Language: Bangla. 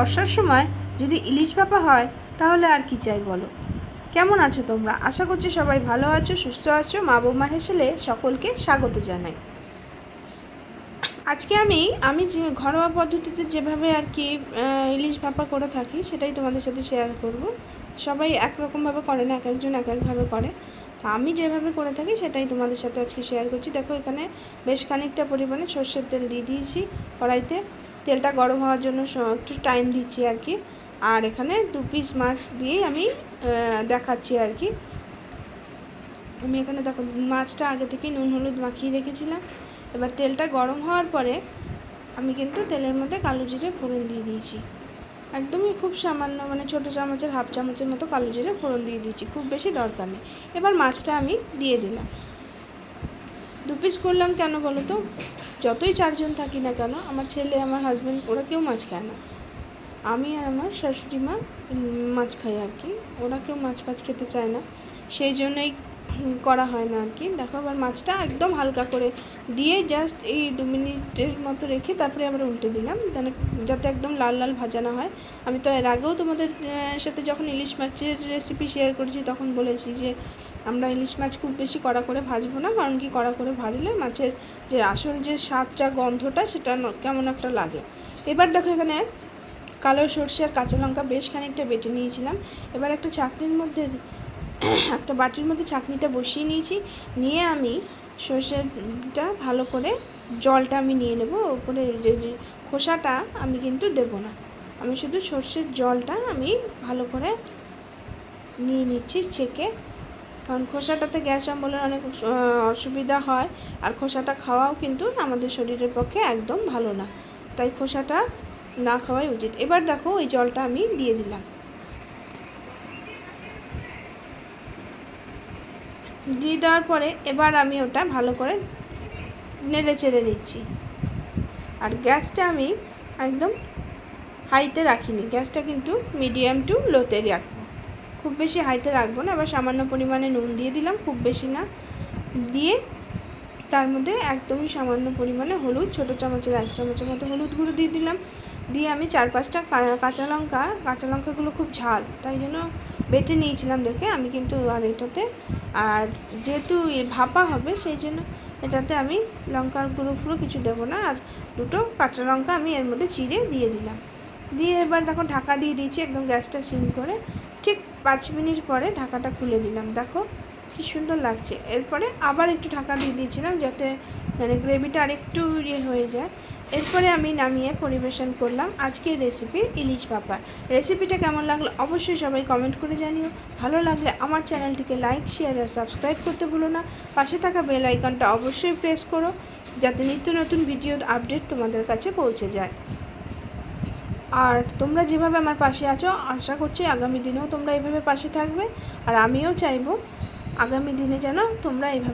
বর্ষার সময় যদি ইলিশ ভাপা হয় তাহলে আর কি চাই বলো। কেমন আছো তোমরা? আশা করছি সবাই ভালো আছো, সুস্থ আছো। মা বৌমার হেসেলে সকলকে স্বাগত জানাই। আজকে আমি যে ঘরোয়া পদ্ধতিতে যেভাবে আর কি ইলিশ ভাপা করে থাকি সেটাই তোমাদের সাথে শেয়ার করব। সবাই একরকমভাবে করে না, এক একজন এক একভাবে করে। তো আমি যেভাবে করে থাকি সেটাই তোমাদের সাথে আজকে শেয়ার করছি। দেখো, এখানে বেশ খানিকটা পরিমাণে সর্ষের তেল দিয়ে দিয়েছি কড়াইতে। তেলটা গরম হওয়ার জন্য একটু টাইম দিচ্ছি আর কি। আর এখানে 2 পিস মাছ দিয়েই আমি দেখাচ্ছি আর কি। আমি এখানে দেখো মাছটা আগে থেকেই নুন হলুদ মাখিয়ে রেখেছিলাম। এবার তেলটা গরম হওয়ার পরে আমি কিন্তু তেলের মধ্যে কালো জিরে ফোড়ন দিয়ে দিয়েছি। একদমই খুব সামান্য, মানে ছোটো চামচের হাফ চামচের মতো কালো জিরে ফোড়ন দিয়ে দিয়েছি, খুব বেশি দরকার নেই। এবার মাছটা আমি দিয়ে দিলাম। 2 পিস করলাম কেন বলো তো? যতই 4 জন থাকি না কেন, আমার ছেলে, আমার হাজব্যান্ড, ওরা কেউ মাছ খায় না। আমি আর আমার শাশুড়ি মা মাছ খাই আর কি। ওরা কেউ মাছ খেতে চায় না, সেই জন্যই করা হয় না আর কি। দেখো, আবার মাছটা একদম হালকা করে দিয়ে জাস্ট এই 2 মিনিটের মতো রেখে তারপরে আবার উল্টে দিলাম, যাতে একদম লাল লাল ভাজা না হয়। আমি তো এর আগেও তোমাদের সাথে যখন ইলিশ মাছের রেসিপি শেয়ার করেছি তখন বলেছি যে আমরা ইলিশ মাছ খুব বেশি কড়া করে ভাজবো না, কারণ কি কড়া করে ভাজলে মাছের যে আসল যে স্বাদটা, গন্ধটা, সেটা কেমন একটা লাগে। এবার দেখো, এখানে কালো সর্ষে আর কাঁচা লঙ্কা বেশ খানিকটা বেটে নিয়েছিলাম। এবার একটা বাটির মধ্যে চাটনিটা বসিয়ে নিয়েছি। নিয়ে আমি সর্ষেটা ভালো করে জলটা আমি নিয়ে নেব। ওপরে খোসাটা আমি কিন্তু দেব না, আমি শুধু সর্ষের জলটা আমি ভালো করে নিয়ে নিচ্ছি ছেঁকে। কারণ খোসাটাতে গ্যাস অম্বলের অনেক অসুবিধা হয়, আর খোসাটা খাওয়াও কিন্তু আমাদের শরীরের পক্ষে একদম ভালো না, তাই খোসাটা না খাওয়াই উচিত। এবার দেখো, ওই জলটা আমি দিয়ে দিলাম। দিয়ে দেওয়ার পরে এবার আমি ওটা ভালো করে নেড়ে চেড়ে নিচ্ছি। আর গ্যাসটা আমি একদম হাইতে রাখিনি, গ্যাসটা কিন্তু মিডিয়াম টু লোতে রাখবো, খুব বেশি হাইতে রাখবো না। এবার সামান্য পরিমাণে নুন দিয়ে দিলাম, খুব বেশি না। দিয়ে তার মধ্যে একদমই সামান্য পরিমাণে হলুদ, ছোটো চামচের 1 চামচের মতো হলুদ গুঁড়ো দিয়ে দিলাম। দিয়ে আমি 4-5টা কাঁচা লঙ্কাগুলো খুব ঝাল, তাই জন্য বেটে নিয়েছিলাম দেখে আমি কিন্তু। আর এটাতে, আর যেহেতু ভাপা হবে সেই জন্য এটাতে আমি লঙ্কার গুঁড়ো কিছু দেবো না। আর 2টো কাঁচা লঙ্কা আমি এর মধ্যে চিড়ে দিয়ে দিলাম। দিয়ে এবার দেখো ঢাকা দিয়ে দিয়েছি একদম গ্যাসটা সিম করে। ঠিক 5 মিনিট পরে ঢাকাটা খুলে দিলাম। দেখো কি সুন্দর লাগছে। এরপরে আবার একটু ঢাকা দিয়ে দিয়েছিলাম যাতে গ্রেভিটা আরেকটু হয়ে যায়। এরপরে আমি নামিয়ে পরিবেশন করলাম আজকের রেসিপি ইলিশ ভাপা। রেসিপিটা কেমন লাগলো অবশ্যই সবাই কমেন্ট করে জানিও। ভালো লাগলে আমার চ্যানেলটিকে লাইক, শেয়ার আর সাবস্ক্রাইব করতে ভুলো না। পাশে থাকা বেল আইকনটা অবশ্যই প্রেস করো, যাতে নিত্য নতুন ভিডিওর আপডেট তোমাদের কাছে পৌঁছে যায়। আর তোমরা যেভাবে আমার পাশে আছো, আশা করছি আগামী দিনেও তোমরা এইভাবে পাশে থাকবে। আর আমিও চাইবো আগামী দিনে যেন তোমরা এইভাবে